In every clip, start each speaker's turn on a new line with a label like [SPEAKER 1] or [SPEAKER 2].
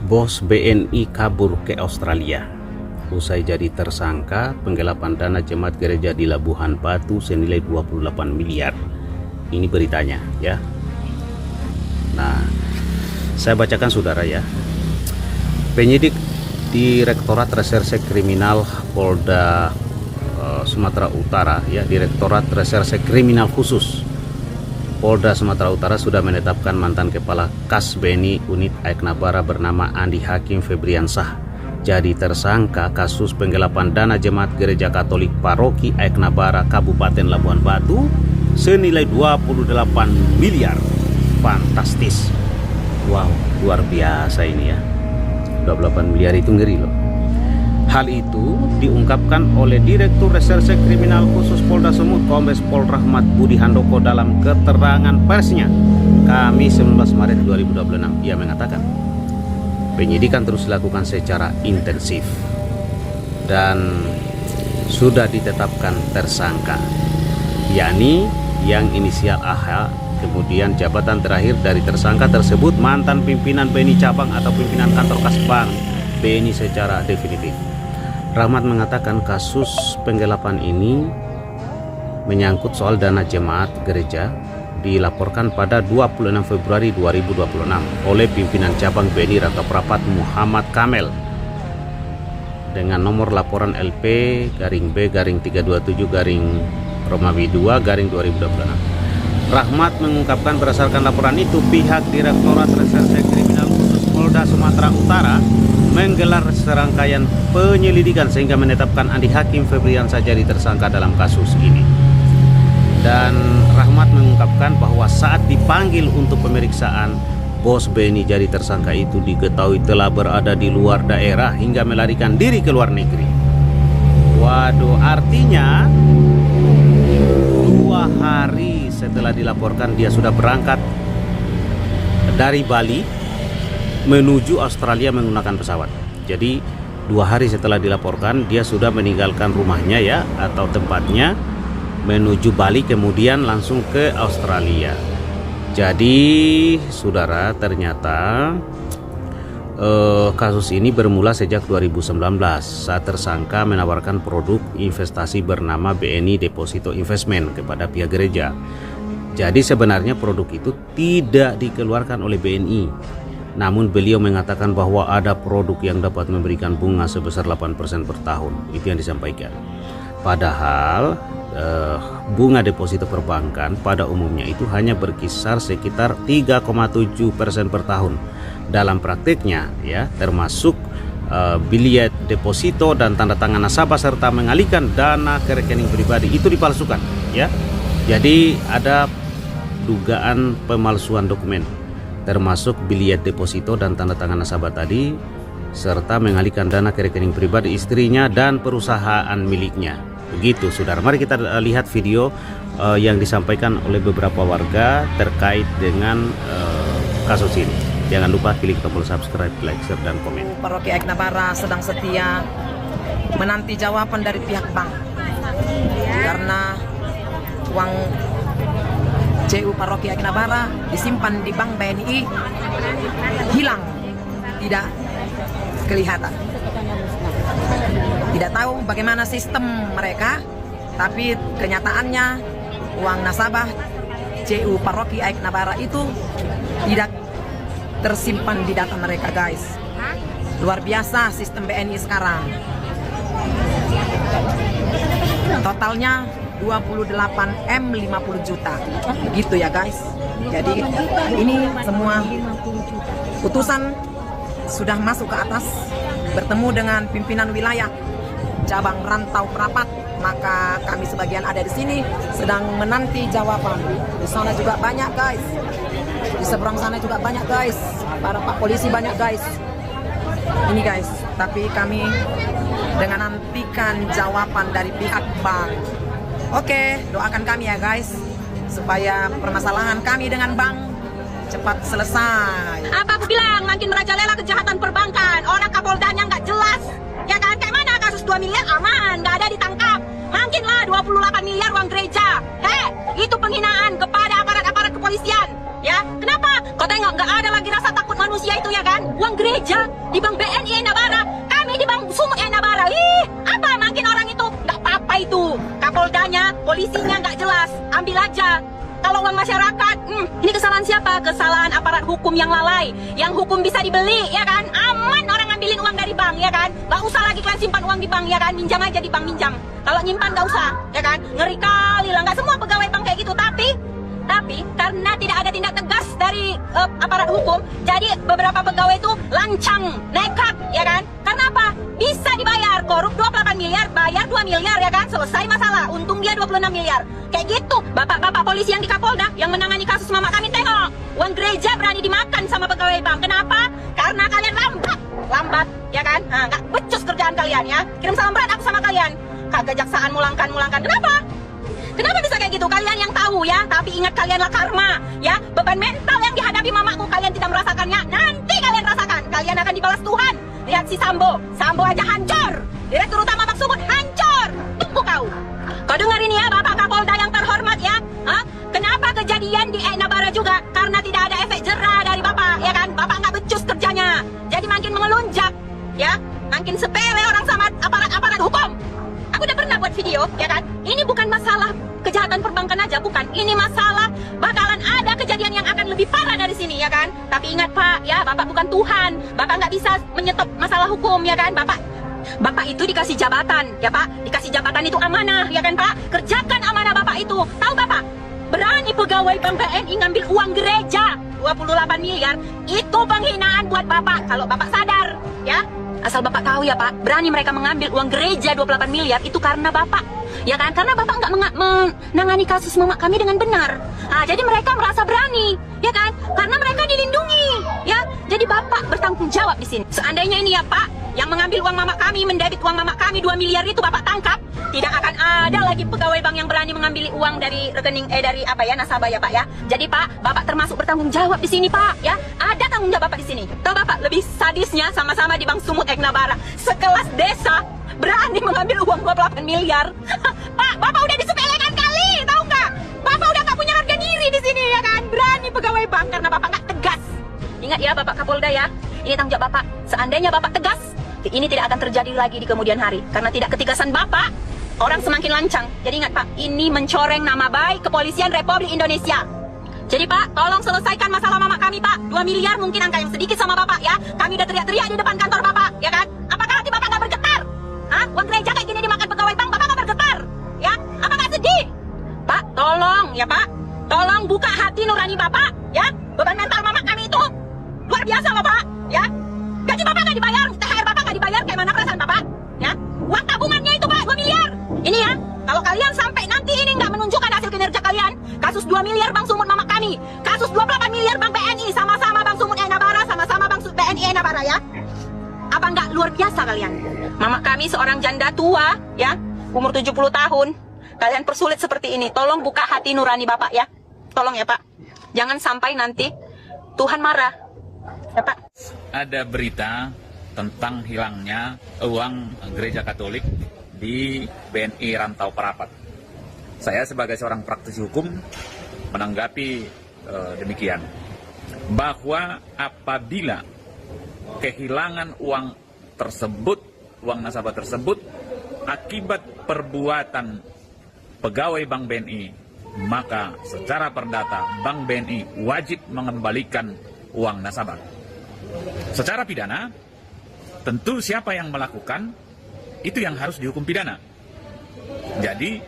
[SPEAKER 1] Bos BNI kabur ke Australia usai jadi tersangka penggelapan dana jemaat gereja di Labuhan Batu senilai 28 miliar. Ini beritanya ya. Nah, saya bacakan saudara ya. Penyidik Direktorat Reserse Kriminal Polda Sumatera Utara ya, Direktorat Reserse Kriminal Khusus Polda Sumatera Utara sudah menetapkan mantan kepala Kas BNI Unit Aiknabara bernama Andi Hakim Febriansah jadi tersangka kasus penggelapan dana jemaat gereja Katolik Paroki Aiknabara Kabupaten Labuhan Batu senilai 28 miliar. Fantastis. Wow, luar biasa ini ya. 28 miliar itu ngeri loh. Hal itu diungkapkan oleh Direktur Reserse Kriminal Khusus Polda Sumut Kombes Pol Rahmat Budi Handoko dalam keterangan persnya Kamis 19 Maret 2026. Ia mengatakan penyidikan terus dilakukan secara intensif dan sudah ditetapkan tersangka, yakni yang inisial AH. Kemudian jabatan terakhir dari tersangka tersebut mantan pimpinan BNI cabang atau pimpinan kantor kas bank BNI secara definitif. Rahmat mengatakan kasus penggelapan ini menyangkut soal dana jemaat gereja dilaporkan pada 26 Februari 2026 oleh pimpinan cabang BNI Rangka Prapat Muhammad Kamel dengan nomor laporan LP-B-327-Romawi 2-2026. Rahmat mengungkapkan berdasarkan laporan itu pihak Direktorat Reserse Kriminal Khusus Polda Sumatera Utara menggelar serangkaian penyelidikan sehingga menetapkan Andi Hakim Febriansah jadi tersangka dalam kasus ini. Dan Rahmat mengungkapkan bahwa saat dipanggil untuk pemeriksaan, bos BNI jadi tersangka itu diketahui telah berada di luar daerah hingga melarikan diri ke luar negeri. Waduh, artinya 2 hari setelah dilaporkan dia sudah berangkat dari Bali menuju Australia menggunakan pesawat. Jadi 2 hari setelah dilaporkan dia sudah meninggalkan rumahnya ya atau tempatnya menuju Bali kemudian langsung ke Australia. Jadi saudara, ternyata kasus ini bermula sejak 2019 saat tersangka menawarkan produk investasi bernama BNI Deposito Investment kepada pihak gereja. Jadi sebenarnya produk itu tidak dikeluarkan oleh BNI, namun beliau mengatakan bahwa ada produk yang dapat memberikan bunga sebesar 8% per tahun. Itu yang disampaikan. Padahal bunga deposito perbankan pada umumnya itu hanya berkisar sekitar 3,7% per tahun. Dalam praktiknya ya, termasuk bilet deposito dan tanda tangan nasabah serta mengalihkan dana ke rekening pribadi itu dipalsukan ya. Jadi ada dugaan pemalsuan dokumen termasuk bilet deposito dan tanda tangan nasabah tadi serta mengalihkan dana ke rekening pribadi istrinya dan perusahaan miliknya. Begitu saudara, mari kita lihat video yang disampaikan oleh beberapa warga terkait dengan kasus ini. Jangan lupa klik tombol subscribe, like, share, dan komen.
[SPEAKER 2] Paroki Aiknabara sedang setia menanti jawaban dari pihak bank karena uang CU Paroki Aiknabara disimpan di bank BNI hilang, tidak kelihatan. Tidak tahu bagaimana sistem mereka, tapi kenyataannya uang nasabah CU Paroki Aiknabara itu tidak tersimpan di data mereka, guys. Luar biasa sistem BNI sekarang. Totalnya 28 M 50 juta. Begitu ya, guys. Jadi ini semua putusan sudah masuk ke atas, bertemu dengan pimpinan wilayah cabang Rantau Prapat, maka kami sebagian ada di sini sedang menanti jawaban. Di sana juga banyak, guys. Di seberang sana juga banyak, guys. Para pak polisi banyak, guys. Ini, guys. Tapi kami dengan nantikan jawaban dari pihak bank. Oke, doakan kami ya, guys, supaya permasalahan kami dengan bank cepat selesai.
[SPEAKER 3] Apa aku bilang, makin merajalela kejahatan perbankan. Orang Kapoldanya nggak jelas. Ya kan, kayak mana kasus 2 miliar aman, nggak ada ditangkap. Makinlah 28 miliar uang gereja. Itu penghinaan kepada aparat-aparat kepolisian. Ya, kenapa? Kau tengok nggak ada lagi rasa takut manusia. manusia itu ya kan? Uang gereja di Bank BNI Nabara, kami di Bank Sumut Nabara. Ih, apa makin orang itu? Nggak apa-apa itu. Kapoldanya, polisinya nggak jelas. Ambil aja. Kalau uang masyarakat, ini kesalahan siapa? Kesalahan aparat hukum yang lalai. Yang hukum bisa dibeli, ya kan? Aman orang ngambilin uang dari bank, ya kan? Nggak usah lagi kalian simpan uang di bank, ya kan? Minjam aja di bank, minjam. Kalau nyimpan nggak usah, ya kan? Ngeri kali lah. Nggak semua pegawai bank kayak gitu. Tapi karena tidak ada tindak tegas dari aparat hukum, jadi beberapa pegawai itu lancang, nekat, ya kan? Karena apa? Bisa dibayar, korup 28 miliar, bayar 2 miliar, ya kan? Selesai masalah, untung dia 26 miliar. Kayak gitu, bapak-bapak polisi yang di Kapolda, yang menangani kasus mama kami, tengok. Uang gereja berani dimakan sama pegawai bank. Kenapa? Karena kalian lambat, ya kan? Nah, nggak becus kerjaan kalian, ya. Kirim salam berat aku sama kalian. Kagak jaksaan mulangkan. Kenapa? Kenapa bisa kayak gitu? Kalian yang tahu ya, tapi ingat kalianlah karma, ya. Beban mental yang dihadapi mamaku kalian tidak merasakannya. Nanti kalian rasakan, kalian akan dibalas Tuhan. Lihat si Sambo aja hancur. Direktur Utama Bank Sumut hancur. Tunggu kau dengar ini ya, Bapak Kapolda yang terhormat ya. Hah? Kenapa kejadian di Nabara juga? Karena tidak ada efek jerah dari Bapak, ya kan? Bapak nggak becus kerjanya, jadi makin mengelunjak, ya. Makin sepele orang sama aparat hukum. Aku udah pernah buat video, ya kan? Ini bukan masalah kejahatan perbankan aja, bukan. Ini masalah bakalan ada kejadian yang akan lebih parah dari sini, ya kan? Tapi ingat Pak, ya, Bapak bukan Tuhan. Bapak nggak bisa menyetop masalah hukum, ya kan? Bapak itu dikasih jabatan, ya Pak. Dikasih jabatan itu amanah, ya kan Pak? Kerjakan amanah Bapak itu. Tahu Bapak? Berani pegawai Bank BNI ngambil uang gereja 28 miliar, itu penghinaan buat Bapak. Kalau Bapak sadar, ya. Asal Bapak tahu ya Pak, berani mereka mengambil uang gereja 28 miliar itu karena Bapak. Ya kan, karena Bapak nggak menangani kasus mama kami dengan benar. Nah, jadi mereka merasa berani, ya kan? Karena mereka dilindungi, ya. Jadi Bapak bertanggung jawab di sini. Seandainya ini ya Pak, yang mengambil uang mama kami, mendebit uang mama kami 2 miliar itu Bapak tangkap, tidak akan ada lagi pegawai bank yang berani mengambil uang dari rekening dari nasabah ya Pak ya. Jadi Pak, Bapak termasuk bertanggung jawab di sini Pak, ya. Ada tanggung jawab Bapak di sini. Tahu Bapak, lebih sadisnya sama-sama di Bank Sumut Nabara, sekelas desa berani mengambil uang 28 miliar. Pak, Bapak udah disepelekan kali, tahu nggak? Bapak udah nggak punya harga diri di sini, ya kan? Berani pegawai bank karena Bapak nggak tegas. Ingat ya Bapak Kapolda ya, ini tanggung jawab Bapak. Seandainya Bapak tegas, ini tidak akan terjadi lagi di kemudian hari. Karena tidak ketegasan Bapak, orang semakin lancang. Jadi ingat Pak, ini mencoreng nama baik Kepolisian Republik Indonesia. Jadi Pak, tolong selesaikan masalah mama kami Pak. 2 miliar mungkin angka yang sedikit sama Bapak ya. Kami udah teriak-teriak di depan kantor Bapak, ya kan? Apakah hati Bapak nggak bergetar? Hah? Uang gereja kayak gini dimakan pegawai bank, Bapak nggak bergetar? Ya? Apa nggak sedih? Pak, tolong ya Pak. Tolong buka hati nurani Bapak, ya. Beban mental mama kami itu luar biasa loh Pak, ya. Gaji Bapak nggak dibayar, THR Bapak nggak dibayar, kayak mana perasaan Bapak? Ya? Uang tabungannya itu Pak, 2 miliar. Ini ya, kalau kalian sampai nanti ini nggak menunjukkan hasil kinerja kalian, kasus 2 miliar Bank Sumut mama kami, kasus 28 miliar Bank BNI, sama-sama Bank Sumut Nabara, sama-sama Bank BNI Nabara ya. Apa nggak luar biasa kalian? Mama kami seorang janda tua, ya, umur 70 tahun. Kalian persulit seperti ini. Tolong buka hati nurani Bapak ya. Tolong ya Pak. Jangan sampai nanti Tuhan marah. Ya Pak.
[SPEAKER 4] Ada berita tentang hilangnya uang gereja Katolik di BNI Rantau Perapat. Saya sebagai seorang praktisi hukum menanggapi demikian. Bahwa apabila kehilangan uang tersebut, uang nasabah tersebut akibat perbuatan pegawai Bank BNI, maka secara perdata Bank BNI wajib mengembalikan uang nasabah. Secara pidana, tentu siapa yang melakukan itu yang harus dihukum pidana. Jadi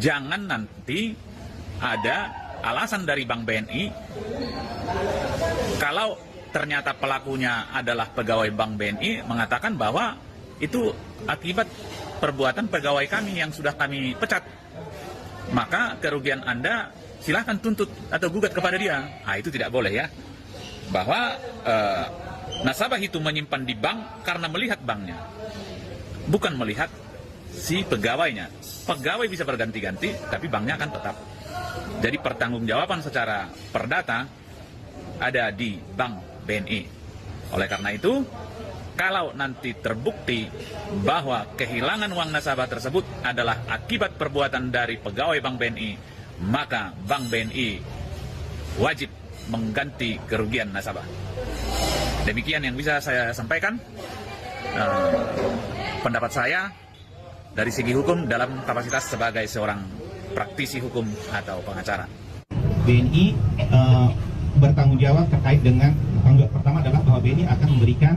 [SPEAKER 4] jangan nanti ada alasan dari Bank BNI kalau ternyata pelakunya adalah pegawai Bank BNI mengatakan bahwa itu akibat perbuatan pegawai kami yang sudah kami pecat. Maka kerugian Anda silahkan tuntut atau gugat kepada dia. Nah, itu tidak boleh ya. Bahwa nasabah itu menyimpan di bank karena melihat banknya, bukan melihat si pegawainya. Pegawai bisa berganti-ganti, tapi banknya akan tetap. Jadi pertanggungjawaban secara perdata ada di Bank BNI. Oleh karena itu, kalau nanti terbukti bahwa kehilangan uang nasabah tersebut adalah akibat perbuatan dari pegawai Bank BNI, maka Bank BNI wajib mengganti kerugian nasabah. Demikian yang bisa saya sampaikan. Pendapat saya dari segi hukum dalam kapasitas sebagai seorang praktisi hukum atau pengacara.
[SPEAKER 5] BNI bertanggung jawab terkait dengan pertama adalah bahwa BNI akan memberikan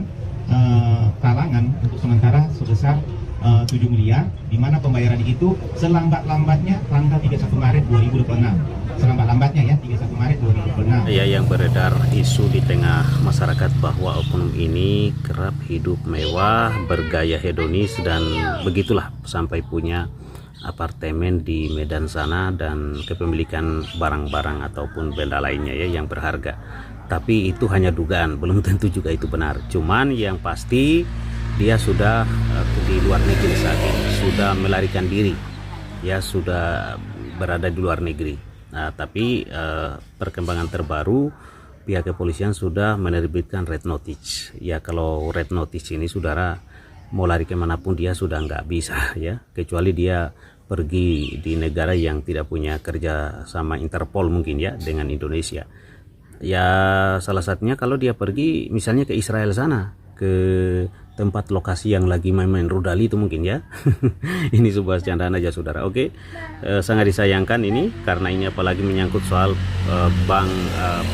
[SPEAKER 5] talangan untuk sementara sebesar 7 miliar, di mana pembayaran itu selambat-lambatnya tanggal 31 Maret 2026. Selambat-lambatnya ya, 31 Maret 2026.
[SPEAKER 1] Ya, yang beredar isu di tengah masyarakat bahwa oknum ini kerap hidup mewah, bergaya hedonis, dan begitulah sampai punya apartemen di Medan sana dan kepemilikan barang-barang ataupun benda lainnya ya yang berharga. Tapi itu hanya dugaan, belum tentu juga itu benar. Cuman yang pasti dia sudah di luar negeri saat ini, sudah melarikan diri, ya sudah berada di luar negeri. Nah, tapi perkembangan terbaru, pihak kepolisian sudah menerbitkan red notice. Ya, kalau red notice ini saudara mau lari kemanapun dia sudah nggak bisa ya, kecuali dia pergi di negara yang tidak punya kerja sama Interpol mungkin ya dengan Indonesia. Ya salah satunya kalau dia pergi misalnya ke Israel sana, ke tempat lokasi yang lagi main-main rudali itu mungkin ya. Ini sebuah candaan aja saudara. Oke, sangat disayangkan ini karena ini apalagi menyangkut soal bank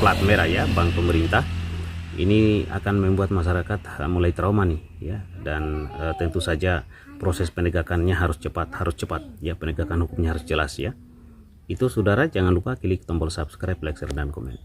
[SPEAKER 1] plat merah ya, bank pemerintah. Ini akan membuat masyarakat mulai trauma nih ya, dan tentu saja proses penegakannya harus cepat ya, penegakan hukumnya harus jelas ya. Itu saudara, jangan lupa klik tombol subscribe, like, share, dan komen.